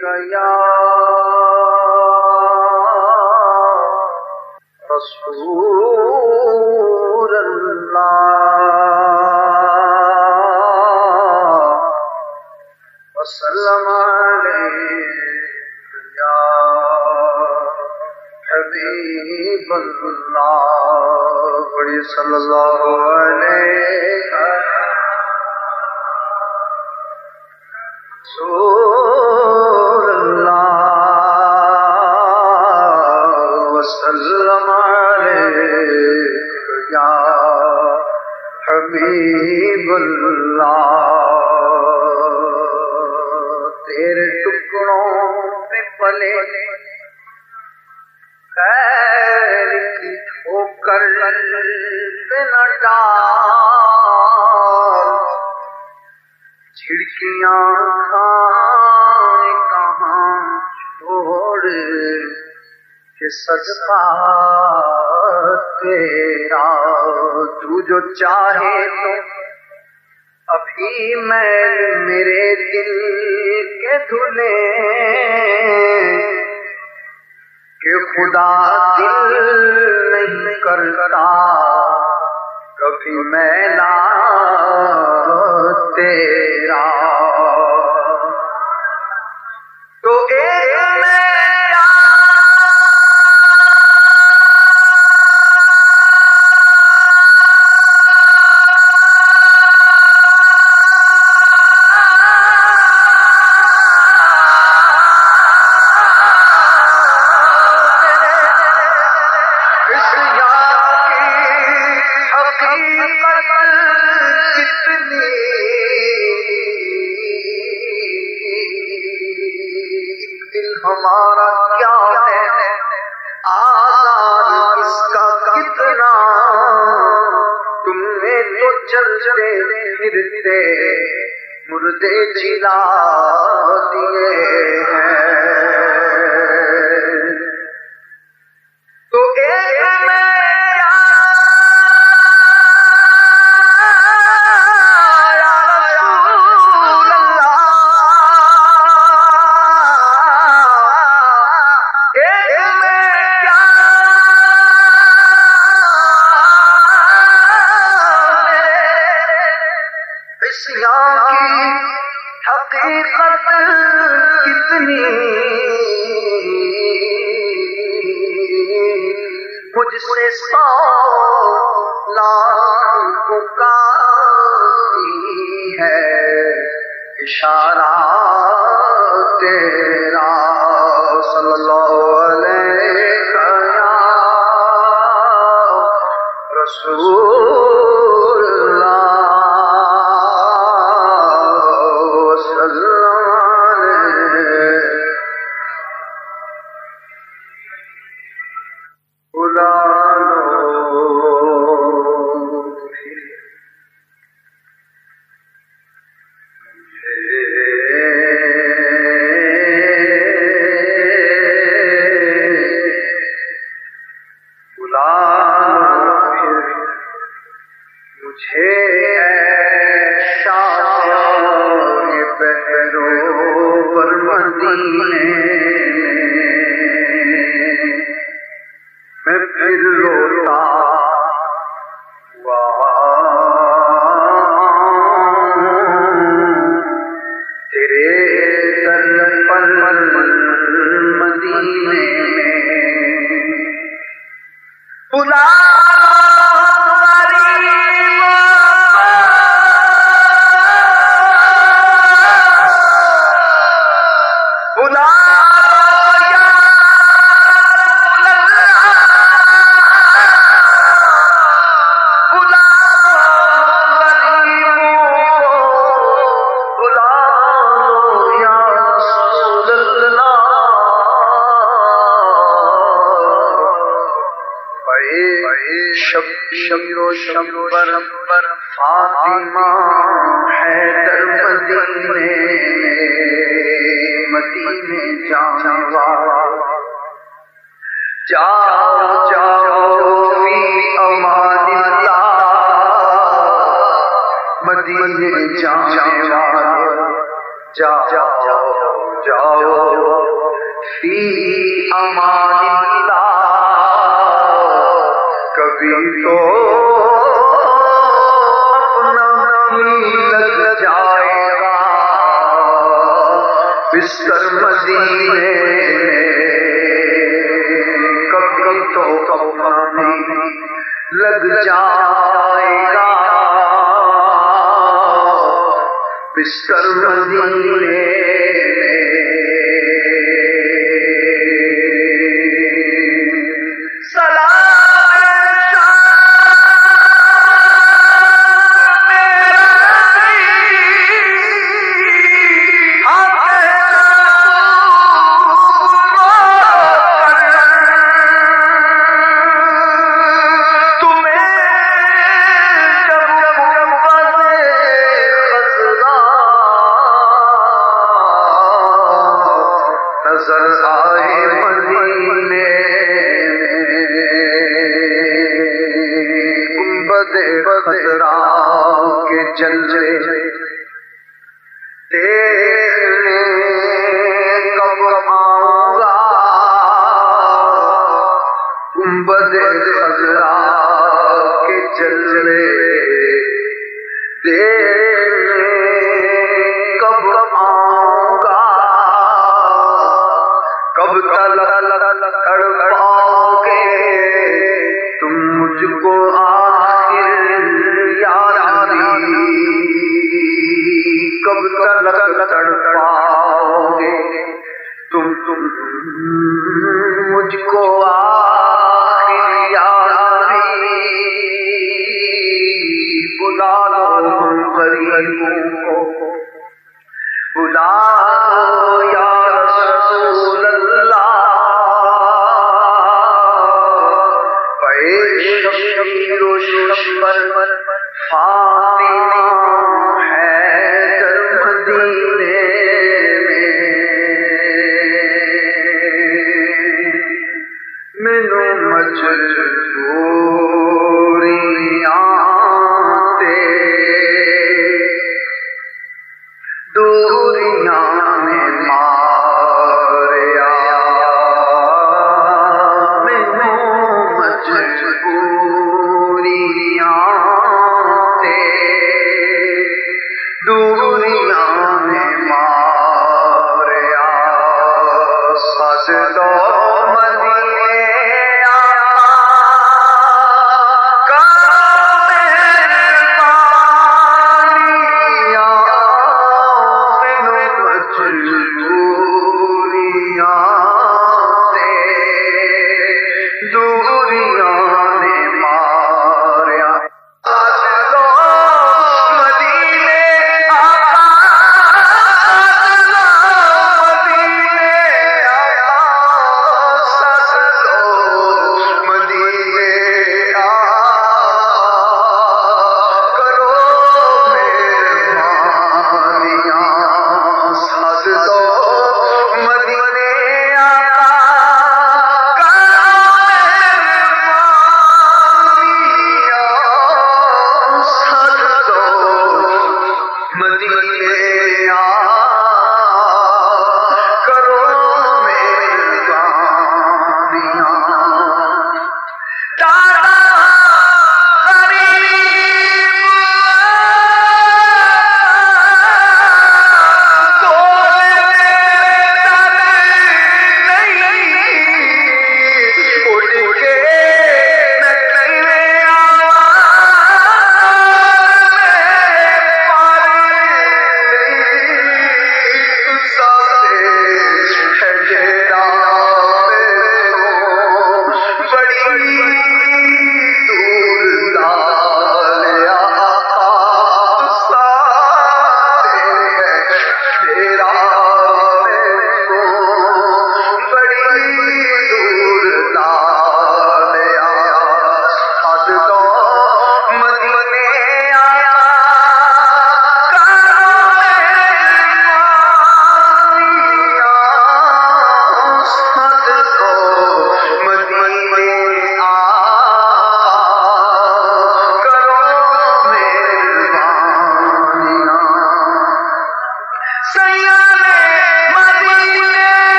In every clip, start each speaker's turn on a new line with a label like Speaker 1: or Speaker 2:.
Speaker 1: या रसूल अल्लाह वसल्लम अलैका या हबीब अल्लाह बड़ी सल्लल्लाहु अलैहि रसूल अल्लाह वसल्लम अलैका या हबीब अल्लाह। तेरे टुकड़ों पे पले खैर की ठोकर पे न डाल, झिड़कियां खाए कहाँ छोड़ के सदका तेरा। तू जो चाहे तो अभी मैं मेरे दिल के धुले कि खुदा दिल नहीं करता कभी मैला तेरा। तो एक हमारा क्या है आजाद इसका कितना, तुमने तो चलते फिरते मुर्दे जिला दिए हैं। तो एक हकीकत कितनी मुझसे 100 लाख पुकारी है, इशारा तेरा सल्लल्लाहु अलैहि या रसूल मुझे बहरों मदीने मैं फिर रोता हुआ तेरे दर पर मदीने बुला शब्बीरो शब्बर फातिमा हैदर मदीने जाने वाला। जाओ जाओ फी अमानिल्लाह मदीने जाने वाला। जाओ जाओ बिस्तर मदीने कभी तो अपना लग जाएगा, बिस्तर मदीने नजर आए मदीने गुंबदे खज़रा के जलवे देखने कब आऊंगा, गुंबदे खज़रा के जलवे देखने कब आऊंगा, कब तलक तड़पाओगे तुम मुझको आखिर यारी, कब तलक तड़पाओगे तुम मुझको आखिर यारी, बुला लो हम गरीबों को, बुला लो या रसूल अल्लाह, शबीर व शब्बर फातिमा है दर मदीने में, मिनो मजबूरियां ते दूरियां में मारिया, मिनो मजबूरियां ते दूरियां में मारिया, सजदो मदीने आका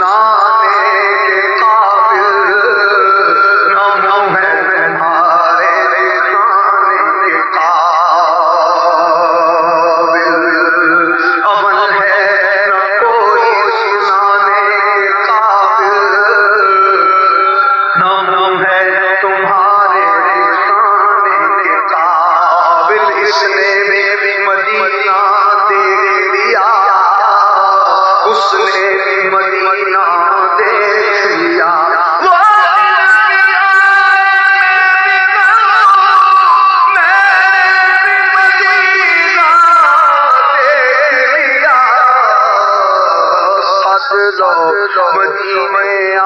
Speaker 1: सुनाने के काबिल न मुँह है तुम्हारे दिखाने के काबिल, अमल है न कोई सुनाने के काबिल, न मुँह है तुम्हारे दिखाने के काबिल। इसने भी मदीना देख लिया, उसने भी मदीना देख लिया, मदीने आ